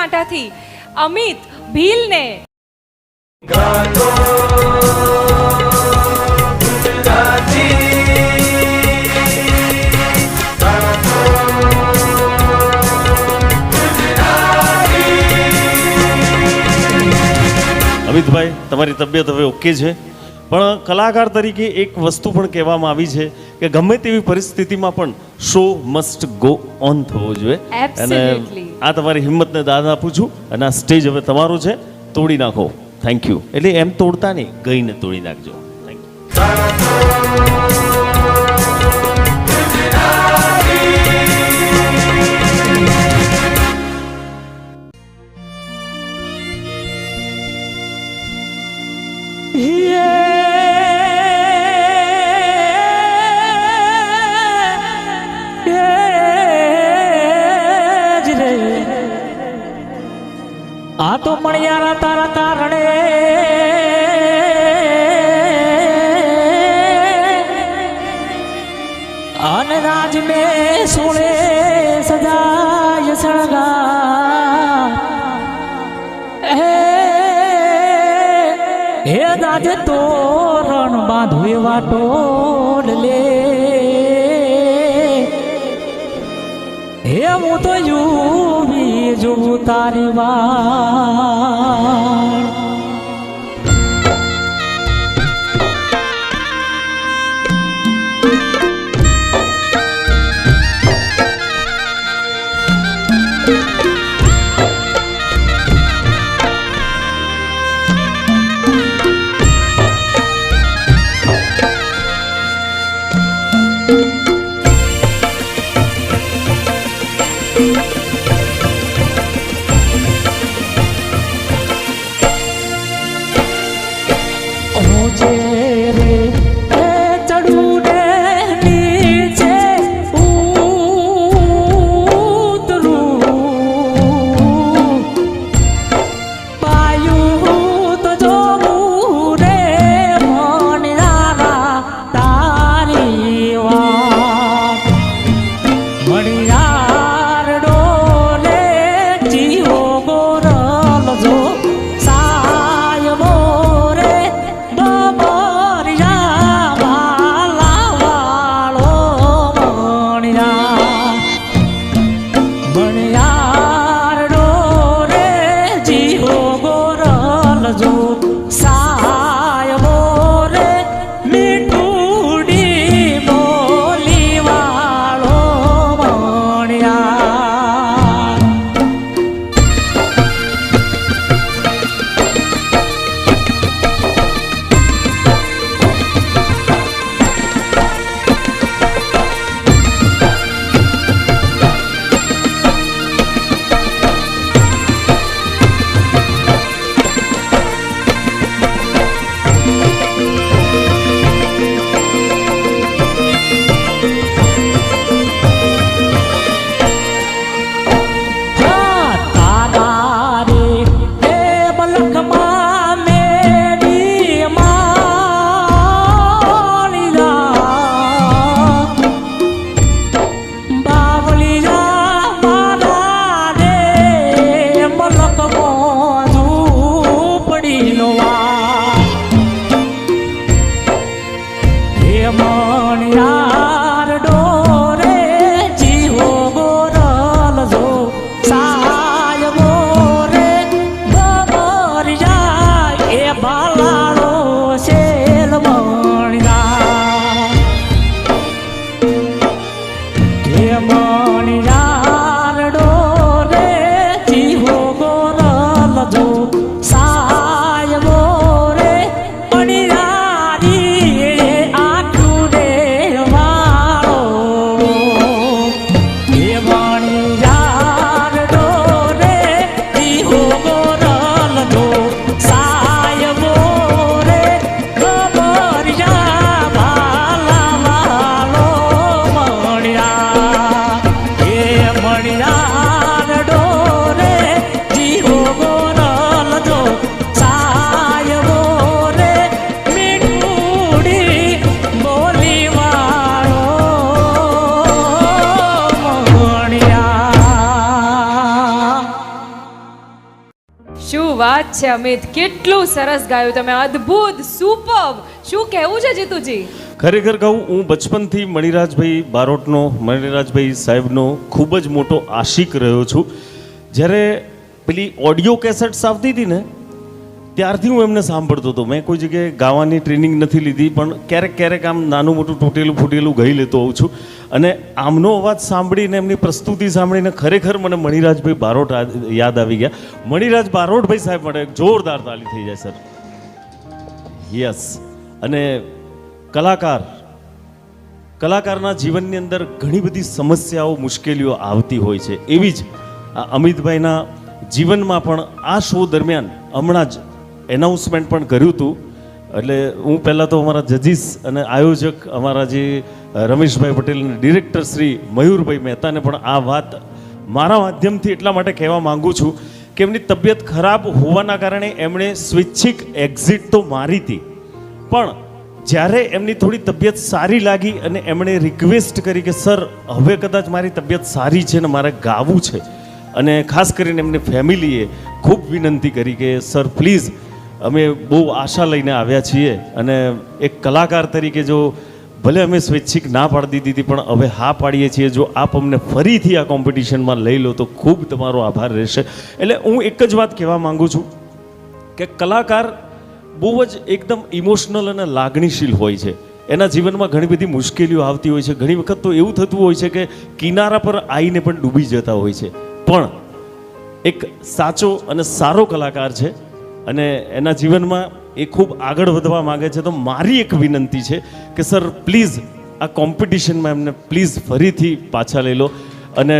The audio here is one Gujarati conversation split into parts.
બનાસકાંઠાથી અમિત ભીલને. અમિતભાઈ, તમારી તબિયત હવે ઓકે છે, પણ કલાકાર તરીકે એક વસ્તુ પણ કહેવામાં આવી છે કે ગમે તેવી પરિસ્થિતિમાં પણ શો મસ્ટ ગો ઓન થવો જોઈએ. અને આ તમારી હિંમતને દાદ આપું છું. અને આ સ્ટેજ હવે તમારું છે, તોડી નાખો. Thank you. એટલે એમ તોડતા નહીં, ગઈને તોડી નાખજો. Thank you. આ તો મળ્યા તારા કારણે અને રાજ મેં સોળે સદાય સળગા હે દાદ તોરણ બાંધું એવા ટોલ લે હે હું તો યુવી જોઉં તારી વાળ. શું વાત છે અમિત, કેટલું સરસ ગાયું તમે, અદ્ભુત, સુપર્બ. શું કહેવું છે જીતુજી? ખરેખર કહું, હું બચપનથી મણિરાજભાઈ બારોટનો, મણિરાજભાઈ સાહેબનો ખૂબ જ મોટો આશિક રહ્યો છું. જ્યારે પેલી ઓડિયો કેસેટ્સ આવતી હતી ને, ત્યારથી હું એમને સાંભળતો હતો. મેં કોઈ જગ્યાએ ગાવાની ટ્રેનિંગ નથી લીધી, પણ ક્યારેક ક્યારેક આમ નાનું મોટું તૂટેલું ફૂટેલું ગાઈ લેતો હોઉં છું. અને આમનો અવાજ સાંભળીને, એમની પ્રસ્તુતિ સાંભળીને ખરેખર મને મણિરાજભાઈ બારોટ યાદ આવી ગયા. મણિરાજ બારોટભાઈ સાહેબ માટે એક જોરદાર તાલી થઈ જાય સર. યસ. અને કલાકારના જીવનની અંદર ઘણી બધી સમસ્યાઓ, મુશ્કેલીઓ આવતી હોય છે. એવી જ આ અમિતભાઈના જીવનમાં પણ આ શો દરમિયાન હમણાં જ એનાઉન્સમેન્ટ પણ કર્યું હતું. એટલે હું પહેલાં તો અમારા જજીસ અને આયોજક અમારા જે રમેશભાઈ પટેલ અને ડિરેક્ટર શ્રી મયુરભાઈ મહેતાને પણ આ વાત મારા માધ્યમથી એટલા માટે કહેવા માગું છું કે એમની તબિયત ખરાબ હોવાના કારણે એમણે સ્વૈચ્છિક એક્ઝિટ તો મારી હતી, પણ જ્યારે એમની થોડી તબિયત સારી લાગી અને એમણે રિક્વેસ્ટ કરી કે સર હવે કદાચ મારી તબિયત સારી છે ને મારે ગાવું છે, અને ખાસ કરીને એમની ફેમિલીએ ખૂબ વિનંતી કરી કે સર પ્લીઝ, અમે બહુ આશા લઈને આવ્યા છીએ અને એક કલાકાર તરીકે જો ભલે અમે સ્વૈચ્છિક ના પાડી દીધી પણ હવે હા પાડીએ છીએ, જો આપ અમને ફરીથી આ કોમ્પિટિશનમાં લઈ લો તો ખૂબ તમારો આભાર રહેશે. એટલે હું એક જ વાત કહેવા માગું છું કે કલાકાર બહુ જ એકદમ ઇમોશનલ અને લાગણીશીલ હોય છે. એના જીવનમાં ઘણી બધી મુશ્કેલીઓ આવતી હોય છે. ઘણી વખત તો એવું થતું હોય છે કે કિનારા પર આવીને પણ ડૂબી જતા હોય છે, પણ એક સાચો અને સારો કલાકાર છે અને એના જીવનમાં એ ખૂબ આગળ વધવા માગે છે. તો મારી એક વિનંતી છે કે સર પ્લીઝ આ કોમ્પિટિશનમાં એમને પ્લીઝ ફરીથી પાછા લઈ લો. અને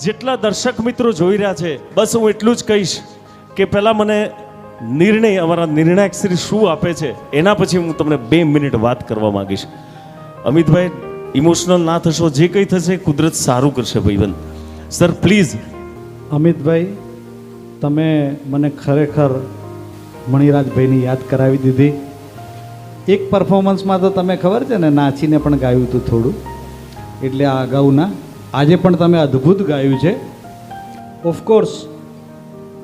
જેટલા દર્શક મિત્રો જોઈ રહ્યા છે, બસ હું એટલું જ કહીશ કે પહેલાં મને નિર્ણય, અમારા નિર્ણાયક શ્રી શું આપે છે એના પછી હું તમને 2 મિનિટ વાત કરવા માંગીશ. અમિતભાઈ, ઇમોશનલ ના થશો, જે કંઈ થશે કુદરત સારું કરશે ભાઈબંધ. Sir please. અમિતભાઈ, તમે મને ખરેખર મણિરાજભાઈની યાદ કરાવી દીધી. એક પરફોર્મન્સમાં તો તમે ખબર છે ને, નાચીને પણ ગાયું હતું થોડું, એટલે આ અગાઉના આજે પણ તમે અદ્ભુત ગાયું છે. ઓફકોર્સ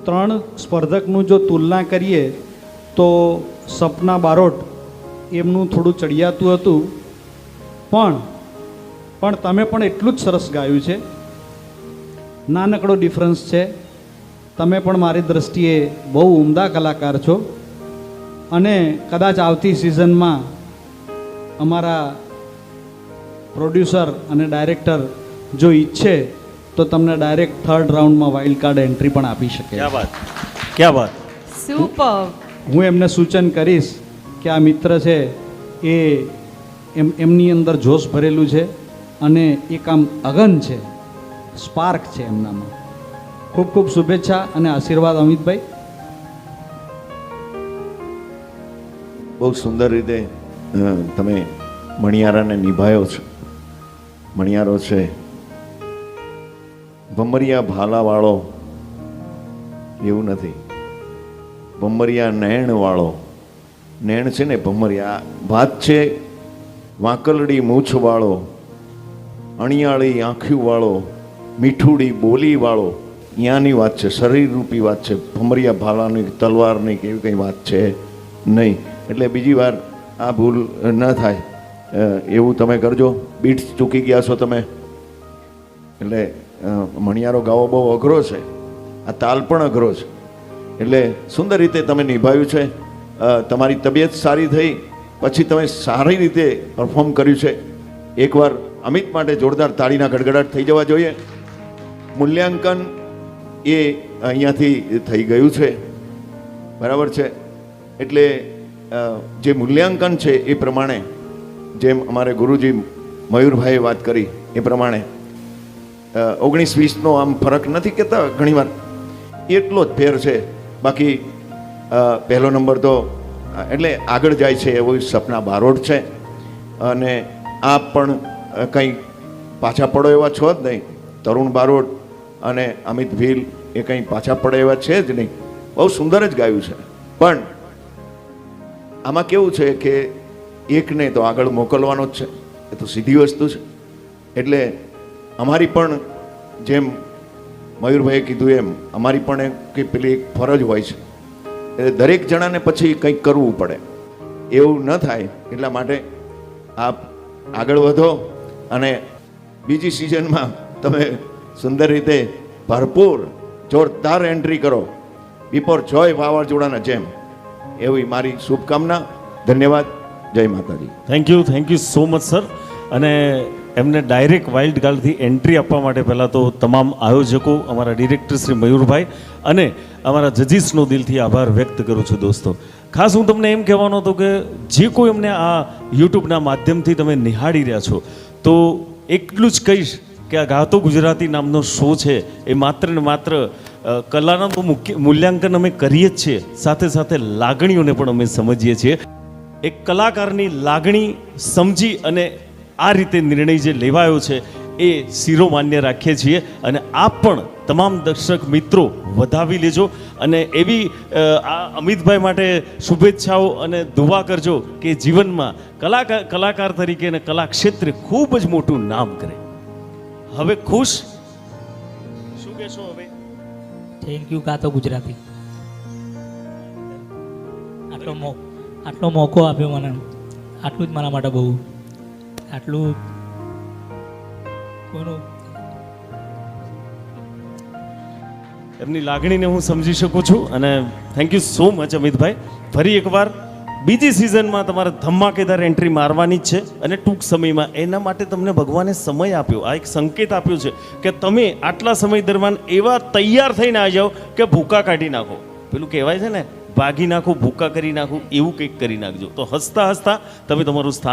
3 સ્પર્ધકનું જો તુલના કરીએ તો સપના બારોટ એમનું થોડું ચડિયાતું હતું, પણ તમે પણ એટલું જ સરસ ગાયું છે. નાનકડો ડિફરન્સ છે. તમે પણ મારી દ્રષ્ટિએ બહુ ઉમદા કલાકાર છો અને કદાચ આવતી સિઝનમાં અમારા પ્રોડ્યુસર અને ડાયરેક્ટર જો ઈચ્છે તો તમને ડાયરેક્ટ 3rd રાઉન્ડમાં વાઇલ્ડ કાર્ડ એન્ટ્રી પણ આપી શકે. ક્યાં વાત. સુપર્બ. હું એમને સૂચન કરીશ કે આ મિત્ર છે એ એમની અંદર જોશ ભરેલું છે અને એક આમ અગન છે, સ્પાર્ક છે એમનામાં. ખૂબ ખૂબ શુભેચ્છા અને આશીર્વાદ અમિતભાઈ. બહુ સુંદર રીતે તમે મણિયારાને નિભાયો છો. મણિયારો છે ભમરિયા ભાલાવાળો એવું નથી, ભમરિયા નૈણવાળો. નૈણ છે ને ભમરિયા, ભાત છે વાંકલડી મૂછવાળો, અણિયાળી આંખીવાળો, મીઠુડી બોલીવાળો. અહીંયાની વાત છે, શરીરરૂપી વાત છે. ભમરિયા ભાલાની, તલવારની કે એવી કંઈ વાત છે નહીં. એટલે બીજી વાર આ ભૂલ ન થાય એવું તમે કરજો. બીટ્સ ચૂકી ગયા છો તમે, એટલે મણિયારો ગાવો બહુ અઘરો છે, આ તાલ પણ અઘરો છે. એટલે સુંદર રીતે તમે નિભાવ્યું છે. તમારી તબિયત સારી થઈ પછી તમે સારી રીતે પરફોર્મ કર્યું છે. એકવાર અમિત માટે જોરદાર તાળીના ગડગડાટ થઈ જવા જોઈએ. મૂલ્યાંકન એ અહીંયાથી થઈ ગયું છે, બરાબર છે. એટલે જે મૂલ્યાંકન છે એ પ્રમાણે, જેમ અમારે ગુરુજી મયુરભાઈએ વાત કરી એ પ્રમાણે 19-20નો આમ ફરક નથી કહેતા ઘણીવાર, એટલો જ ફેર છે. બાકી પહેલો નંબર તો એટલે આગળ જાય છે એવો સપના બારોટ છે. અને આપ પણ કંઈ પાછા પડો એવા છો જ નહીં. તરુણ બારોટ અને અમિત ભીલ એ કંઈ પાછા પડે એવા છે જ નહીં. બહુ સુંદર જ ગાયું છે. પણ આમાં કેવું છે કે એકને તો આગળ મોકલવાનો જ છે, એ તો સીધી વસ્તુ છે. એટલે અમારી પણ જેમ મયુરભાઈએ કીધું એમ અમારી પણ કે પેલી એક ફરજ હોય છે, એટલે દરેક જણાને પછી કંઈક કરવું પડે. એવું ન થાય એટલા માટે આપ આગળ વધો અને બીજી સિઝનમાં તમે સુંદર રીતે ભરપૂર જોરદાર એન્ટ્રી કરો, બિફોર જોય વાવાઝોડાના જેમ. એવી મારી શુભકામના. ધન્યવાદ. જય માતાજી. Thank you so much sir. અને એમને ડાયરેક્ટ વાઇલ્ડ કાર્ડથી એન્ટ્રી આપવા માટે પહેલાં તો તમામ આયોજકો, અમારા ડિરેક્ટર શ્રી મયુરભાઈ અને અમારા જજીસનો દિલથી આભાર વ્યક્ત કરું છું દોસ્તો. ખાસ હું તમને એમ કહેવાનો હતો કે જે કોઈ અમને આ યુટ્યુબના માધ્યમથી તમે નિહાળી રહ્યા છો, તો એટલું જ કહીશ કે આ ગાતો ગુજરાતી નામનો શો છે એ માત્ર ને માત્ર કલાના તો મુખ્ય મૂલ્યાંકન અમે કરીએ જ છીએ, સાથે સાથે લાગણીઓને પણ અમે સમજીએ છીએ. એક કલાકારની લાગણી સમજી અને આ રીતે નિર્ણય જે લેવાયો છે એ શિરોમાન્ય રાખીએ છીએ. અને આપ પણ તમામ દર્શક મિત્રો વધાવી લેજો અને એવી આ અમિતભાઈ માટે શુભેચ્છાઓ અને દુઆ કરજો કે જીવનમાં કલાકાર તરીકે અને કલા ક્ષેત્રે ખૂબ જ મોટું નામ કરે. હવે ખુશ શું કહેશો? હવે થેન્ક યુ ગાતો ગુજરાતી, આટલો મોકો આપ્યો મને, આટલું જ મારા માટે બહુ. આટલું કોઈનું એમની લાગણીને હું સમજી શકું છું અને thank you so much Amitbhai. ફરી એકવાર બીજી સિઝનમાં તમારે ધમાકેદાર એન્ટ્રી મારવાની જ છે અને ટૂંક સમયમાં. એના માટે તમને ભગવાને સમય આપ્યો, આ એક સંકેત આપ્યો છે કે તમે આટલા સમય દરમિયાન એવા તૈયાર થઈને આવી જાઓ કે ભૂકા કાઢી નાખો. પેલું કહેવાય છે ને, ભાગી નાખો, ભૂકા કરી નાખો, એવું કંઈક કરી નાખજો. તો હસતા હસતા તમે તમારું સ્થાન